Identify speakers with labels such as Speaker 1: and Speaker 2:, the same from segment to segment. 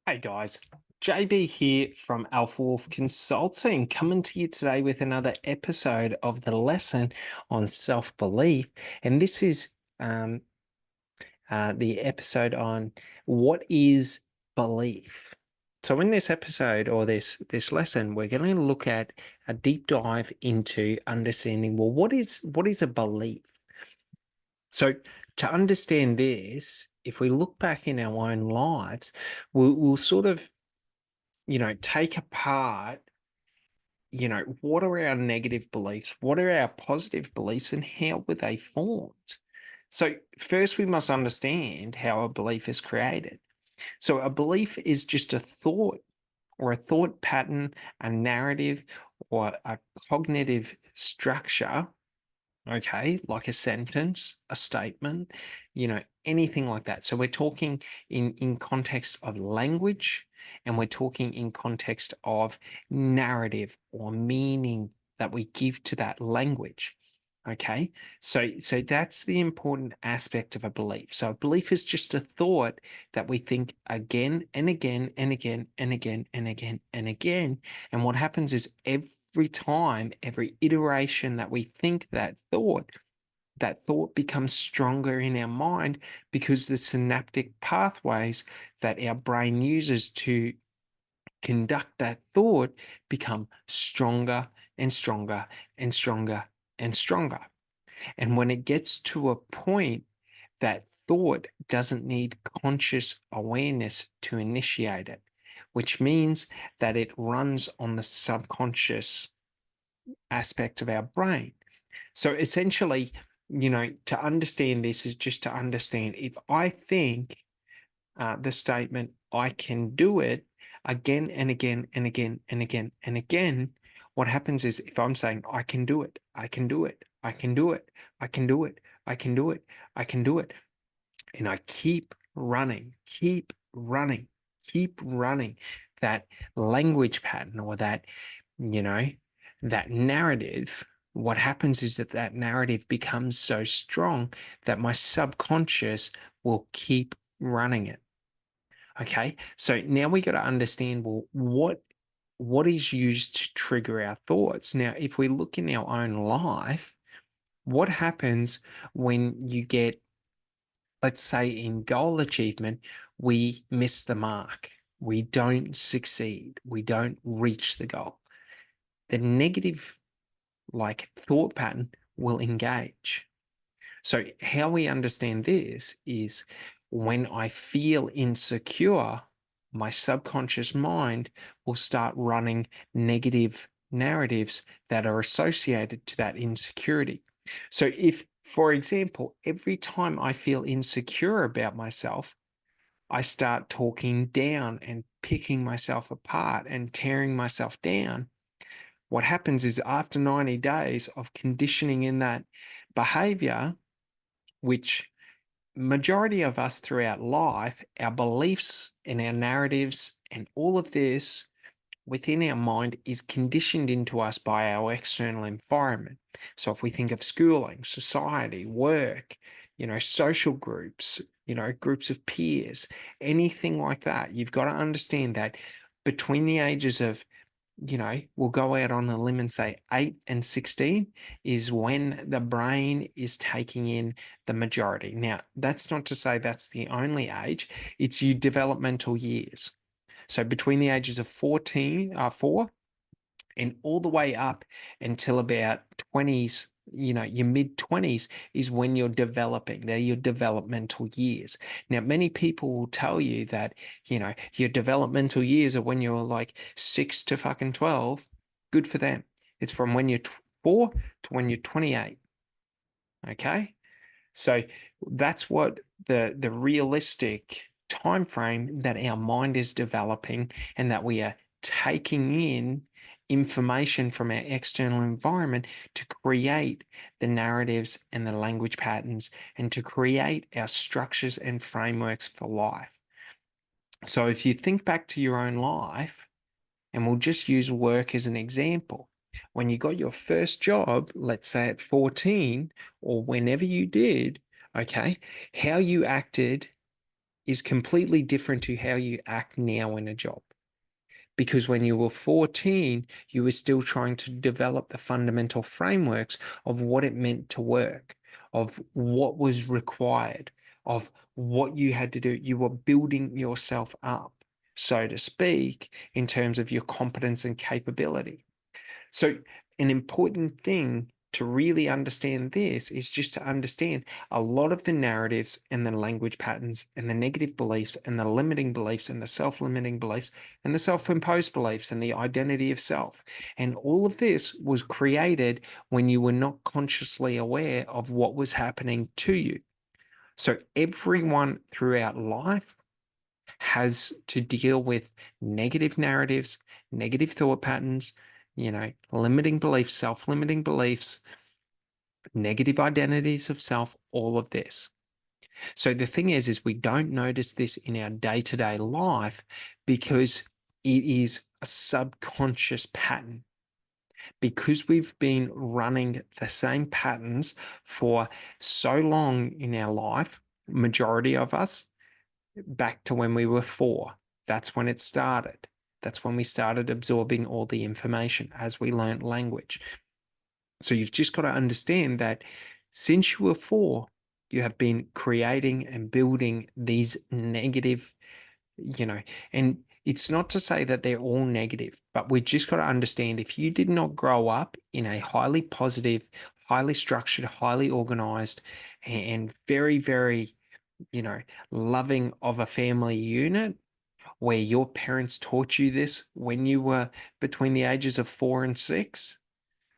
Speaker 1: Hey guys, JB here from Alpha Wolf Consulting, coming to you today with another episode of the lesson on self belief. And this is um, the episode on what is belief. So, in this episode or this lesson, we're going to look at a deep dive into understanding well, what is a belief? So, to understand this, if we look back in our own lives, we'll sort of take apart, what are our negative beliefs? What are our positive beliefs and how were they formed? So, first, we must understand how a belief is created. So, a belief is just a thought or a thought pattern, a narrative, or a cognitive structure, okay, like a sentence, a statement, anything like that. So, we're talking in context of language, and we're talking in context of narrative or meaning that we give to that language. Okay, so that's the important aspect of a belief. So a belief is just a thought that we think again and again and again and again and again and again. And what happens is every time, every iteration that we think that thought becomes stronger in our mind because the synaptic pathways that our brain uses to conduct that thought become stronger and stronger and stronger and stronger. And when it gets to a point that thought doesn't need conscious awareness to initiate it, which means that it runs on the subconscious aspect of our brain. So essentially, to understand this is just to understand if I think the statement, I can do it again and again and again and again and again, what happens is if I'm saying, I can do it, I can do it, I can do it, I can do it, I can do it, I can do it. And I keep running, keep running that language pattern or you know, that narrative. What happens is that that narrative becomes so strong that my subconscious will keep running it. Okay, so now we got to understand well what is used to trigger our thoughts. Now, if we look in our own life, what happens when you get, let's say, in goal achievement, we miss the mark, we don't succeed, we don't reach the goal. The negative, like thought pattern, will engage. So, how we understand this is when I feel insecure, my subconscious mind will start running negative narratives that are associated to that insecurity. So, if, for example, every time I feel insecure about myself, I start talking down and picking myself apart and tearing myself down, what happens is after 90 days of conditioning in that behavior, which majority of us throughout life, our beliefs and our narratives and all of this within our mind is conditioned into us by our external environment. So if we think of schooling, society, work, social groups, groups of peers, anything like that, you've got to understand that between the ages of we'll go out on a limb and say 8 and 16 is when the brain is taking in the majority. Now, that's not to say that's the only age, it's your developmental years. So between the ages of 4 and all the way up until about 20s, your mid 20s is when you're developing. They're your developmental years. Now, many people will tell you that, your developmental years are when you're like 6 to fucking 12. Good for them. It's from when you're 4 to when you're 28. Okay. So that's what the realistic time frame that our mind is developing and that we are taking in information from our external environment to create the narratives and the language patterns and to create our structures and frameworks for life. So if you think back to your own life, and we'll just use work as an example. When you got your first job, let's say at 14 or whenever you did, okay, how you acted is completely different to how you act now in a job. Because when you were 14, you were still trying to develop the fundamental frameworks of what it meant to work, of what was required, of what you had to do. You were building yourself up, so to speak, in terms of your competence and capability. So, an important thing to really understand this is just to understand a lot of the narratives and the language patterns and the negative beliefs and the limiting beliefs and the self limiting beliefs and the self imposed beliefs and the identity of self. And all of this was created when you were not consciously aware of what was happening to you. So, everyone throughout life has to deal with negative narratives, negative thought patterns, limiting beliefs, self limiting beliefs, negative identities of self, all of this. So the thing is we don't notice this in our day to day life because it is a subconscious pattern. Because we've been running the same patterns for so long in our life, majority of us, back to when we were 4. That's when it started. That's when we started absorbing all the information as we learned language. So you've just got to understand that since you were 4, you have been creating and building these negative, and it's not to say that they're all negative, but we just got to understand if you did not grow up in a highly positive, highly structured, highly organized, and very, very loving of a family unit where your parents taught you this when you were between the ages of 4 and 6,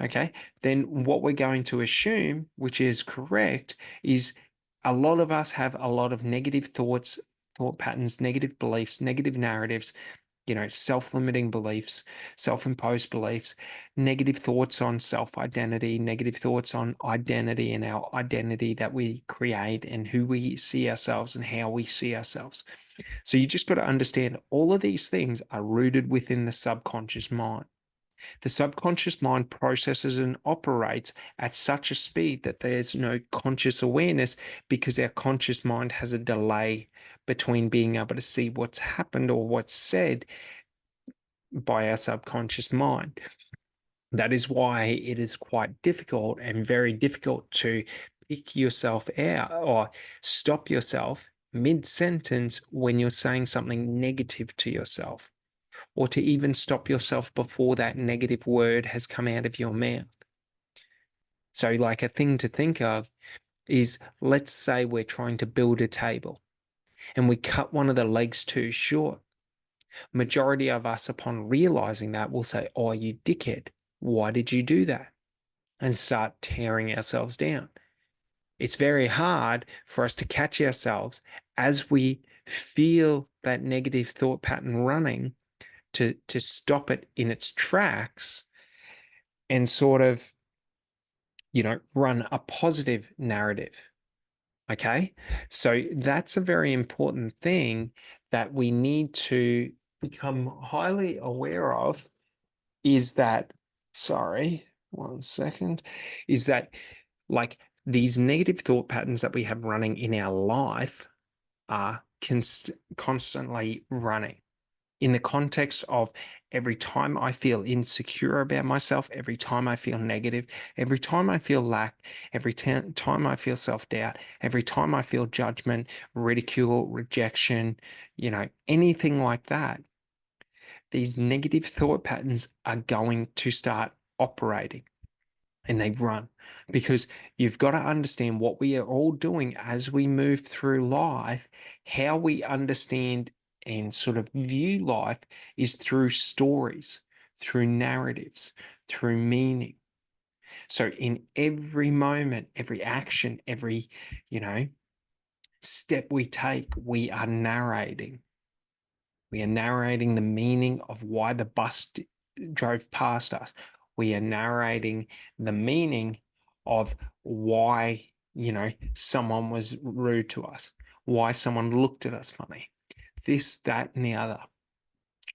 Speaker 1: okay, then what we're going to assume, which is correct, is a lot of us have a lot of negative thoughts, thought patterns, negative beliefs, negative narratives, self-limiting beliefs, self-imposed beliefs, negative thoughts on self-identity, negative thoughts on identity and our identity that we create and who we see ourselves and how we see ourselves. So you just got to understand all of these things are rooted within the subconscious mind. The subconscious mind processes and operates at such a speed that there's no conscious awareness because our conscious mind has a delay between being able to see what's happened or what's said by our subconscious mind. That is why it is quite difficult and very difficult to pick yourself out or stop yourself mid-sentence when you're saying something negative to yourself, or to even stop yourself before that negative word has come out of your mouth. So, like a thing to think of is, let's say we're trying to build a table and we cut one of the legs too short. Majority of us, upon realizing that, will say, "Oh, you dickhead, why did you do that?" and start tearing ourselves down. It's very hard for us to catch ourselves as we feel that negative thought pattern running to stop it in its tracks and sort of, run a positive narrative. Okay. So that's a very important thing that we need to become highly aware of is that, sorry, one second, is that like these negative thought patterns that we have running in our life are constantly running in the context of every time I feel insecure about myself, every time I feel negative, every time I feel lack, every time I feel self-doubt, every time I feel judgment, ridicule, rejection, anything like that, these negative thought patterns are going to start operating. And they run because you've got to understand what we are all doing as we move through life. How we understand and sort of view life is through stories, through narratives, through meaning. So in every moment, every action, every, step we take, we are narrating. We are narrating the meaning of why the bus drove past us. We are narrating the meaning of why, someone was rude to us, why someone looked at us funny, this, that, and the other.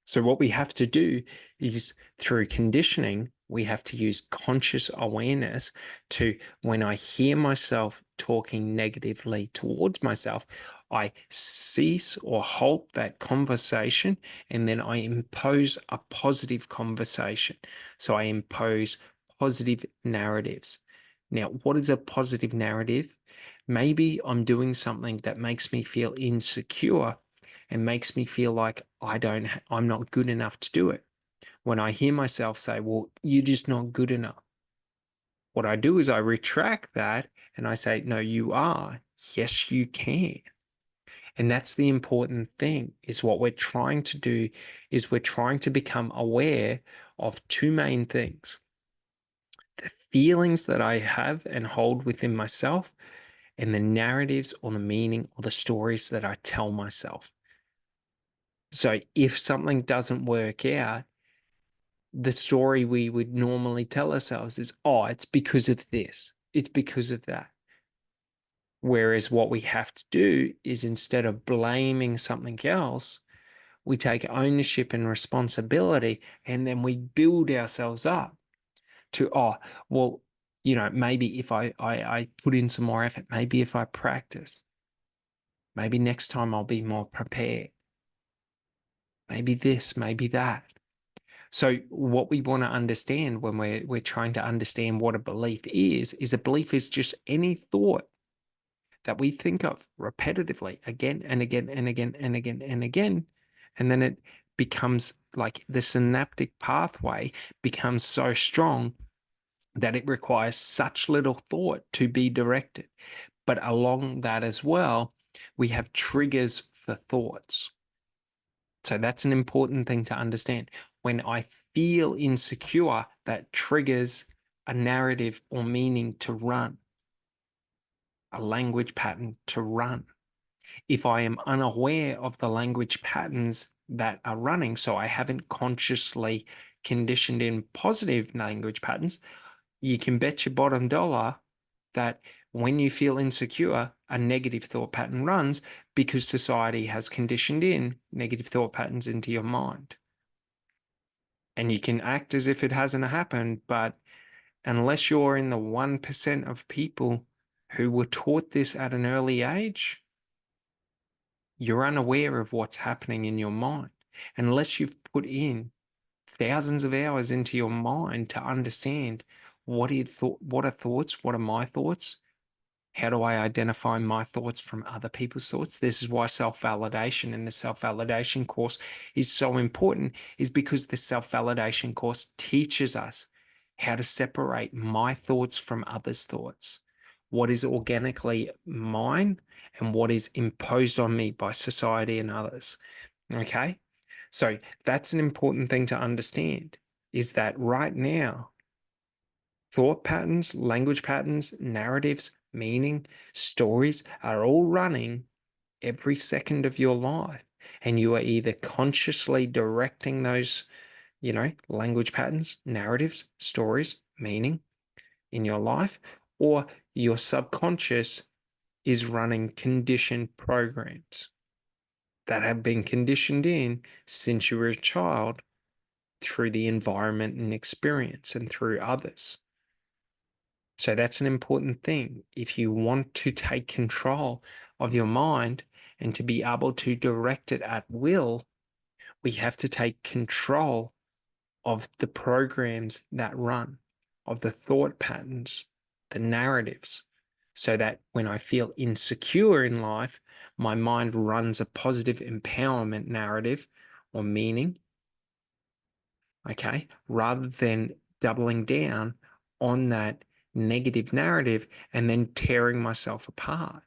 Speaker 1: So, what we have to do is through conditioning, we have to use conscious awareness to, when I hear myself talking negatively towards myself, I cease or halt that conversation, and then I impose a positive conversation. So I impose positive narratives. Now, what is a positive narrative? Maybe I'm doing something that makes me feel insecure and makes me feel like I'm not good enough to do it. When I hear myself say, "Well, you're just not good enough," what I do is I retract that and I say, "No, you are. Yes, you can." And that's the important thing, is what we're trying to do is we're trying to become aware of two main things: the feelings that I have and hold within myself, and the narratives or the meaning or the stories that I tell myself. So if something doesn't work out, the story we would normally tell ourselves is, "Oh, it's because of this, it's because of that." Whereas what we have to do is, instead of blaming something else, we take ownership and responsibility, and then we build ourselves up to, "Oh, well, maybe if I put in some more effort, maybe if I practice, maybe next time I'll be more prepared, maybe this, maybe that." So what we want to understand when we're trying to understand what a belief is a belief is just any thought that we think of repetitively again and again and again and again and again. And then it becomes like the synaptic pathway becomes so strong that it requires such little thought to be directed. But along that as well, we have triggers for thoughts. So that's an important thing to understand. When I feel insecure, that triggers a narrative or meaning to run, a language pattern to run. If I am unaware of the language patterns that are running, so I haven't consciously conditioned in positive language patterns, you can bet your bottom dollar that when you feel insecure, a negative thought pattern runs, because society has conditioned in negative thought patterns into your mind. And you can act as if it hasn't happened, but unless you're in the 1% of people who were taught this at an early age, you're unaware of what's happening in your mind. Unless you've put in thousands of hours into your mind to understand what are thoughts, what are my thoughts, how do I identify my thoughts from other people's thoughts? This is why self-validation in the self-validation course is so important, is because the self-validation course teaches us how to separate my thoughts from others' thoughts, what is organically mine and what is imposed on me by society and others. Okay? So that's an important thing to understand, is that right now, thought patterns, language patterns, narratives, meaning, stories are all running every second of your life. And you are either consciously directing those, language patterns, narratives, stories, meaning in your life, or your subconscious is running conditioned programs that have been conditioned in since you were a child through the environment and experience and through others. So that's an important thing. If you want to take control of your mind and to be able to direct it at will, we have to take control of the programs that run, of the thought patterns, the narratives, so that when I feel insecure in life, my mind runs a positive empowerment narrative or meaning, okay, rather than doubling down on that negative narrative and then tearing myself apart.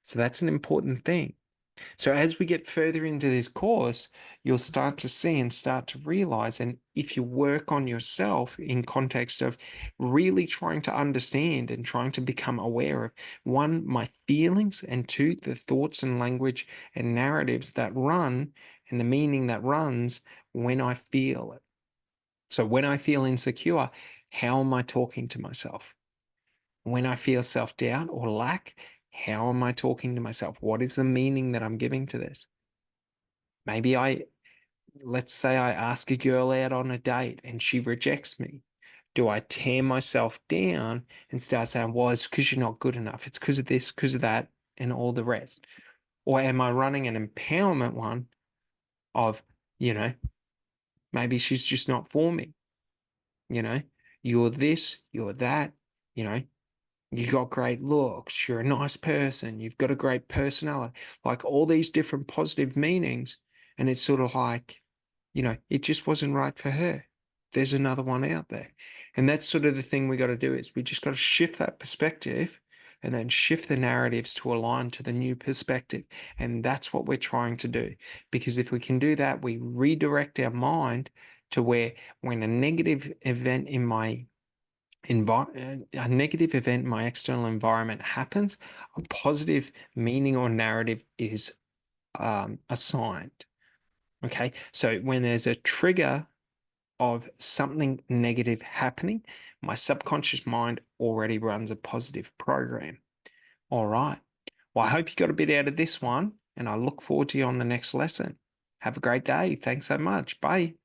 Speaker 1: So that's an important thing. So as we get further into this course, you'll start to see and start to realize, and if you work on yourself in context of really trying to understand and trying to become aware of, one, my feelings, and two, the thoughts and language and narratives that run and the meaning that runs when I feel it. So when I feel insecure, how am I talking to myself? When I feel self-doubt or lack, how am I talking to myself? What is the meaning that I'm giving to this? Maybe let's say I ask a girl out on a date and she rejects me. Do I tear myself down and start saying, "Well, it's because you're not good enough. It's because of this, because of that, and all the rest"? Or am I running an empowerment one of, you know, maybe she's just not for me, you know, you're this, you're that, you know, you got great looks, you're a nice person, you've got a great personality, like all these different positive meanings. And it's sort of like, it just wasn't right for her. There's another one out there. And that's sort of the thing we got to do is we just got to shift that perspective and then shift the narratives to align to the new perspective. And that's what we're trying to do. Because if we can do that, we redirect our mind to where when a negative event in my a negative event in my external environment happens, a positive meaning or narrative is assigned. Okay, so when there's a trigger of something negative happening, my subconscious mind already runs a positive program. All right. Well, I hope you got a bit out of this one, and I look forward to you on the next lesson. Have a great day. Thanks so much. Bye.